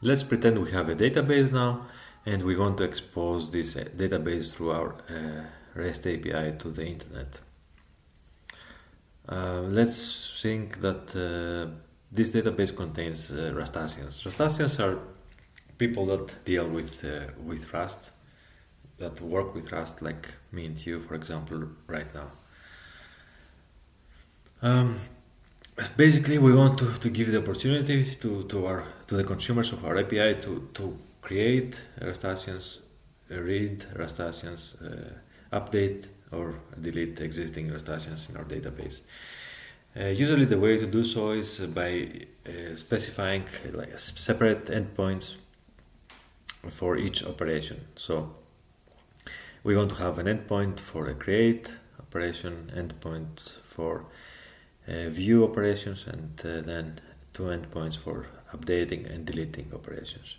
Let's pretend we have a database now and we want to expose this database through our REST API to the internet. Let's think that this database contains Rustaceans. Rustaceans are people that deal with Rust, that work with Rust, like me and you, for example, right now. Basically, we want to give the opportunity to the consumers of our API to create Rustaceans, read Rustaceans, update or delete existing Rustaceans in our database. Usually, the way to do so is by specifying like separate endpoints for each operation. So we want to have an endpoint for a create operation, endpoint for view operations, and then two endpoints for updating and deleting operations.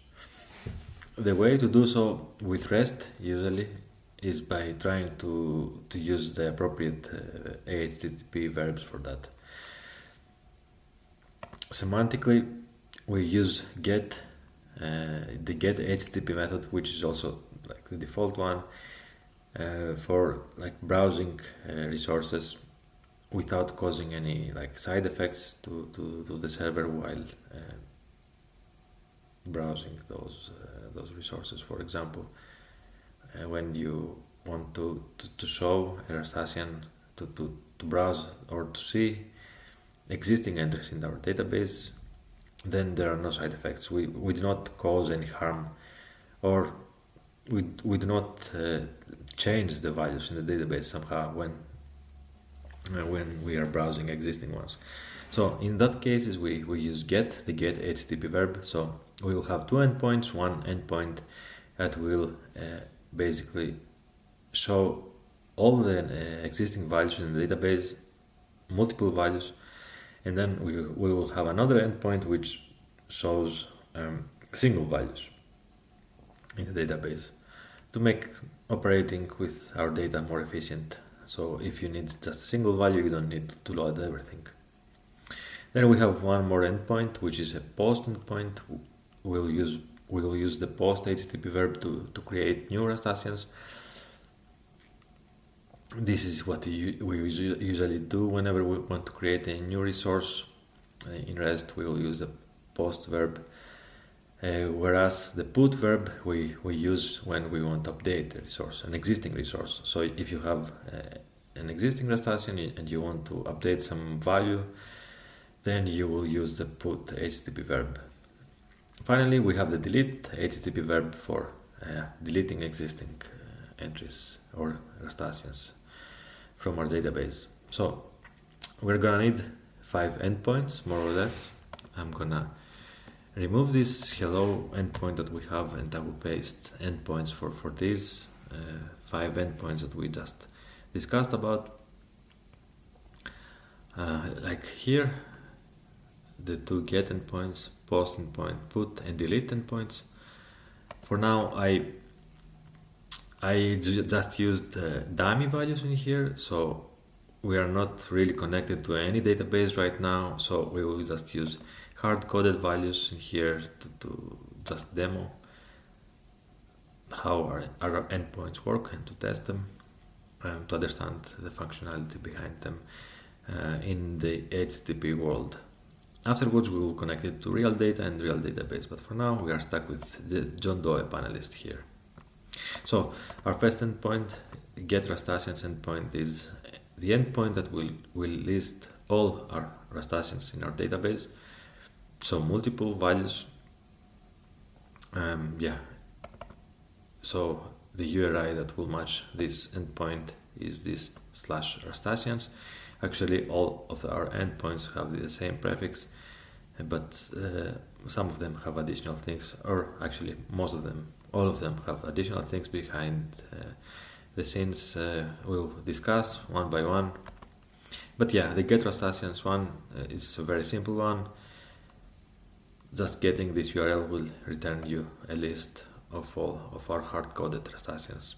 The way to do so with REST usually is by trying to use the appropriate HTTP verbs for that. Semantically, we use get, the get HTTP method, which is also like the default one for like browsing resources without causing any like side effects to the server while browsing those resources. For example, when you want to show a Rustacean to browse or to see existing entries in our database, then there are no side effects. We do not cause any harm, or we do not change the values in the database somehow when we are browsing existing ones. So in that cases we use get, the get HTTP verb. So we will have two endpoints, one endpoint that will basically show all the existing values in the database, multiple values, and then we will have another endpoint which shows single values in the database to make operating with our data more efficient. So if you need just a single value, you don't need to load everything. Then we have one more endpoint, which is a post endpoint. We will use the post HTTP verb to create new Rustaceans. This is what we usually do whenever we want to create a new resource. In REST, we will use the post verb, whereas the put verb we use when we want to update a resource, an existing resource. So if you have an existing Rustacean and you want to update some value, then you will use the put HTTP verb. Finally, we have the delete HTTP verb for deleting existing entries or Rustaceans from our database. So we're gonna need 5 endpoints, more or less. I'm gonna remove this hello endpoint that we have, and I will paste endpoints for these 5 endpoints that we just discussed about. Like here, the 2 get endpoints, post endpoint, put and delete endpoints. For now, I just used dummy values in here, so we are not really connected to any database right now, so we will just use hard-coded values in here to just demo how our endpoints work and to test them, to understand the functionality behind them in the HTTP world. Afterwards, we will connect it to real data and real database, but for now we are stuck with the John Doe panelist here. So our first endpoint, get Rustaceans endpoint, is the endpoint that will list all our Rustaceans in our database. So multiple values. So the URI that will match this endpoint is this /Rustaceans. Actually, all of our endpoints have the same prefix, but some of them have additional things, or actually most of them, all of them have additional things behind the scenes. We'll discuss one by one. But yeah, the get Rustaceans one is a very simple one. Just getting this URL will return you a list of all of our hard-coded Rustaceans.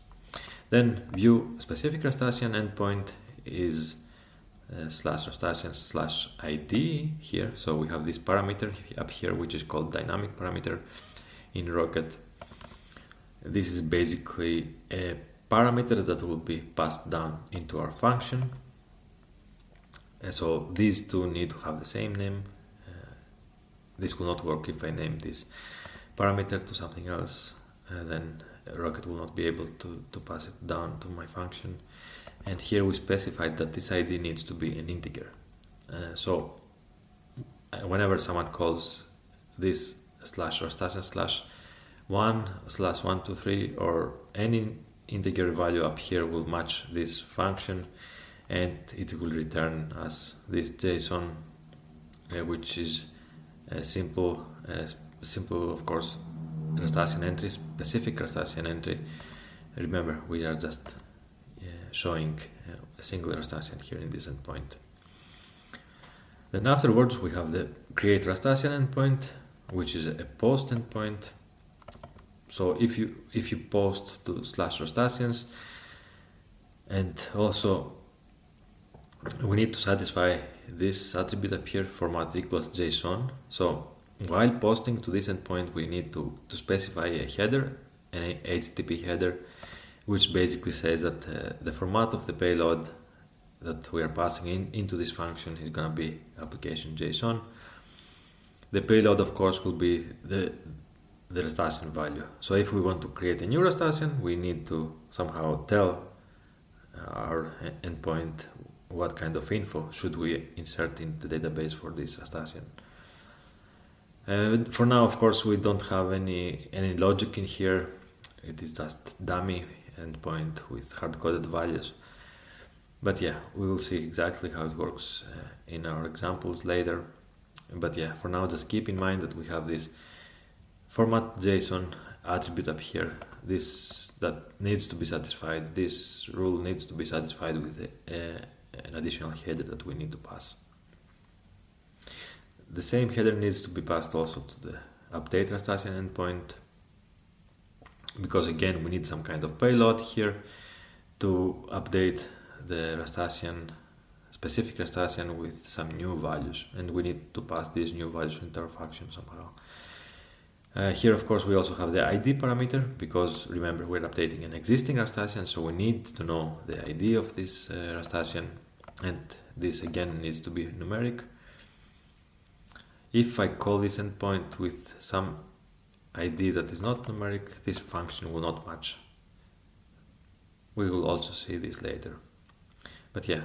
Then view specific Rustacean endpoint is slash Rastasian slash ID here. So we have this parameter up here, which is called dynamic parameter in Rocket. This is basically a parameter that will be passed down into our function. And so these two need to have the same name. This will not work if I name this parameter to something else. Then Rocket will not be able to pass it down to my function. And here we specified that this ID needs to be an integer. So whenever someone calls this slash Rastasian slash 1 slash 123 or any integer value up here will match this function, and it will return as this JSON, which is a simple of course Rastasian entry, specific Rastasian entry. Remember, we are just showing a single Rastasian here in this endpoint. Then afterwards we have the create Rastasian endpoint, which is a post endpoint. So if you post to slash Rastasians, and also we need to satisfy this attribute up here, format equals JSON. So while posting to this endpoint, we need to specify a header, an HTTP header, which basically says that the format of the payload that we are passing into this function is going to be application JSON. The payload, of course, will be the Rastasian value. So if we want to create a new Rastasian, we need to somehow tell our endpoint what kind of info should we insert in the database for this Rastasian. For now, of course, we don't have any logic in here. It is just dummy endpoint with hard-coded values. But yeah, we will see exactly how it works in our examples later. But yeah, for now, just keep in mind that we have this format JSON attribute up here. This that needs to be satisfied. This rule needs to be satisfied with an additional header that we need to pass. The same header needs to be passed also to the update Rastasian endpoint, because again we need some kind of payload here to update the specific Rastasian with some new values, and we need to pass these new values into our function somehow. Here, of course, we also have the ID parameter, because remember, we're updating an existing Rastasian, so we need to know the ID of this Rastasian, and this again needs to be numeric. If I call this endpoint with some ID that is not numeric, this function will not match. We will also see this later. But yeah,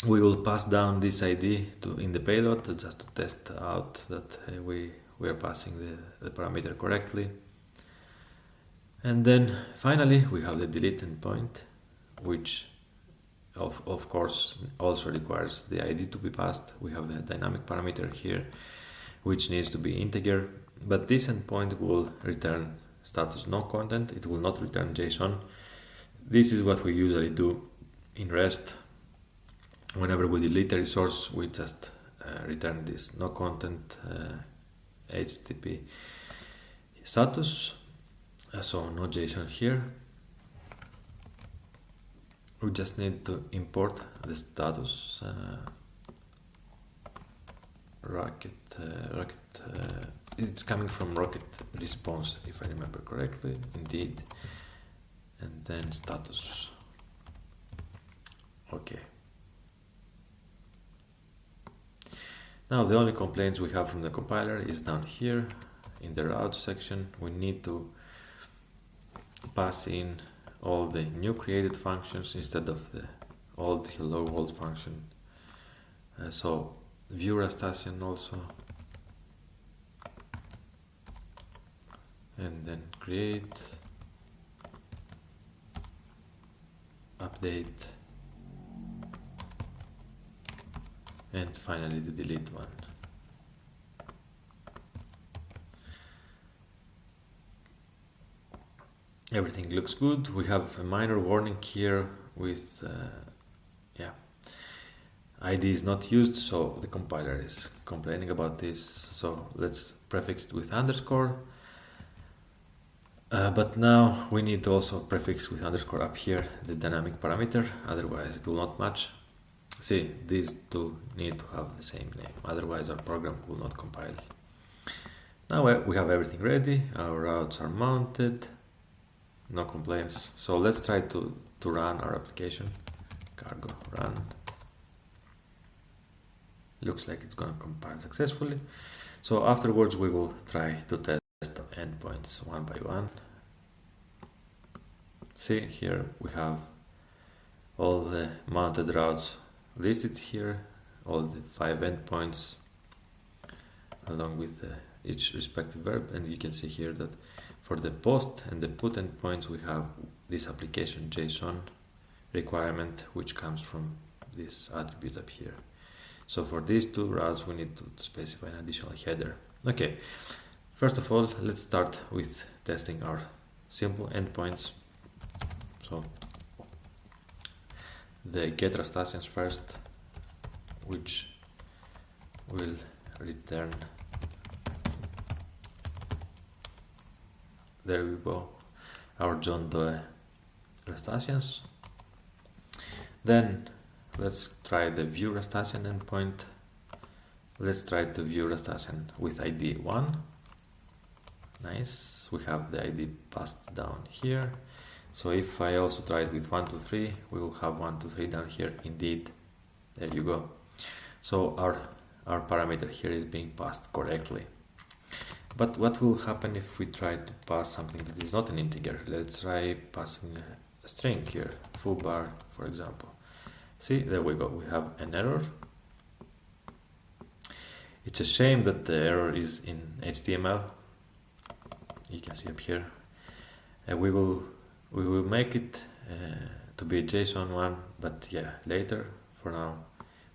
we will pass down this ID in the payload just to test out that we are passing the parameter correctly. And then finally we have the delete endpoint, which of course also requires the ID to be passed. We have the dynamic parameter here, which needs to be integer, but this endpoint will return status no content. It will not return JSON. This is what we usually do in REST. Whenever we delete a resource, we just return this no content HTTP status. So no JSON here. We just need to import the status it's coming from Rocket response, if I remember correctly, indeed, and then status. Okay. Now the only complaints we have from the compiler is down here in the routes section. We need to pass in all the new created functions instead of the old hello world function. So view Rastasian also, and then create, update, and finally the delete one. Everything looks good. We have a minor warning here with ID is not used, so the compiler is complaining about this. So let's prefix it with underscore. But now we need to also prefix with underscore up here the dynamic parameter, otherwise it will not match. See, these two need to have the same name, otherwise our program will not compile. Now we have everything ready, our routes are mounted, no complaints. So let's try to run our application. Cargo run. Looks like it's gonna compile successfully. So afterwards we will try to test endpoints one by one. See, here we have all the mounted routes listed here, all the 5 endpoints along with each respective verb, and you can see here that for the post and the put endpoints we have this application JSON requirement which comes from this attribute up here. So for these two routes we need to specify an additional header. Okay, first of all let's start with testing our simple endpoints. So the get Rastasians first, which will return, there we go, our John Doe Rastasians. Then let's try the view Rastasian endpoint. Let's try to view Rastasian with ID 1. Nice, we have the ID passed down here. So if I also try it with 1, 2, 3, we will have 1, 2, 3 down here. Indeed, there you go. So our parameter here is being passed correctly. But what will happen if we try to pass something that is not an integer? Let's try passing a string here, full bar, for example. See, there we go, we have an error. It's a shame that the error is in HTML. You can see up here. We will make it to be a JSON one, but yeah, later. For now,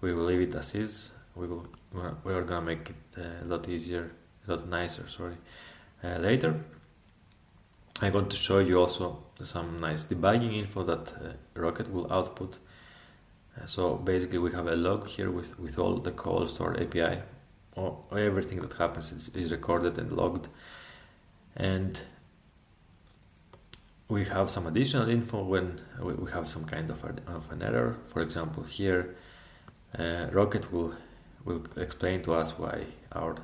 we will leave it as is. We are gonna make it a lot easier, a lot nicer. Sorry. Later, I'm going to show you also some nice debugging info that Rocket will output. So basically, we have a log here with all the calls to our API. Or everything that happens is recorded and logged, and we have some additional info when we have some kind of an error. For example, here Rocket will explain to us why our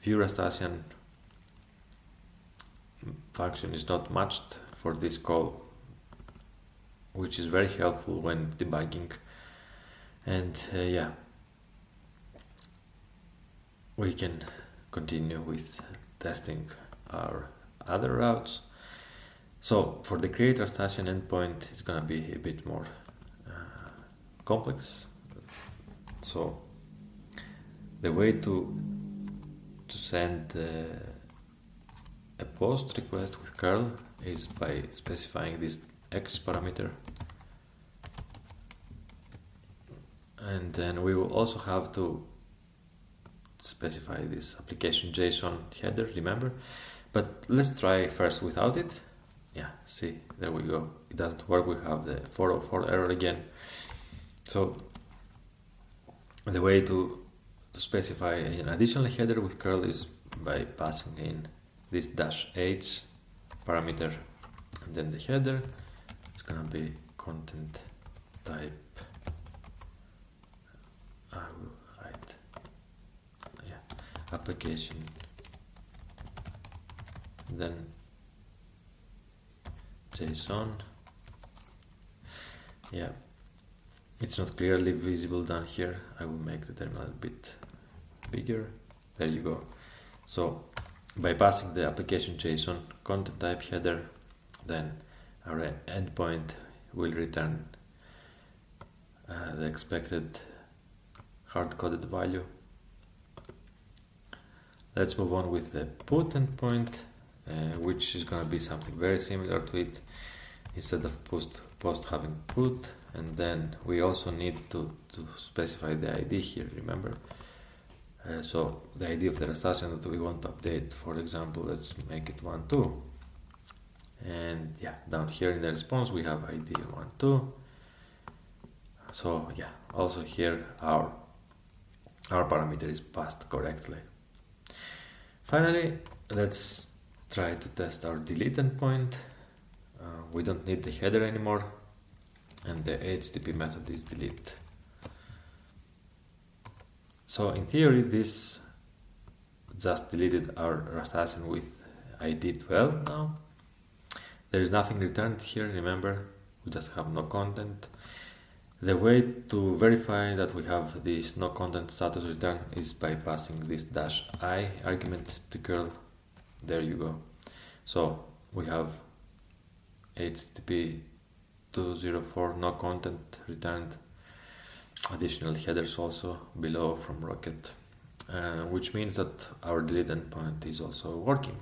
view Rastasian function is not matched for this call, which is very helpful when debugging. And yeah, we can continue with testing our other routes. So for the create Rastasian endpoint, it's gonna be a bit more complex. So the way to send a post request with curl is by specifying this X parameter, and then we will also have to specify this application JSON header, remember? But let's try first without it. Yeah, see, there we go. It doesn't work. We have the 404 error again. So the way to specify an additional header with curl is by passing in this -h parameter and then the header. It's gonna be content type. I will write, yeah, application, then JSON. Yeah, it's not clearly visible down here. I will make the terminal a bit bigger. There you go. So by passing the application JSON content type header, then our endpoint will return the expected hard-coded value. Let's move on with the put endpoint, which is going to be something very similar to it. Instead of post having put, and then we also need to specify the ID here, remember? So the ID of the Rastasian that we want to update, for example, let's make it 1, 2. And yeah, down here in the response we have ID 1, 2. So yeah, also here our parameter is passed correctly. Finally, let's try to test our delete endpoint. We don't need the header anymore, and the HTTP method is delete. So in theory, this just deleted our Rustasian with ID 12 now. There is nothing returned here, remember, we just have no content. The way to verify that we have this no content status return is by passing this -i argument to curl. There you go. So we have HTTP 204 no content returned, additional headers also below from Rocket, which means that our delete endpoint is also working.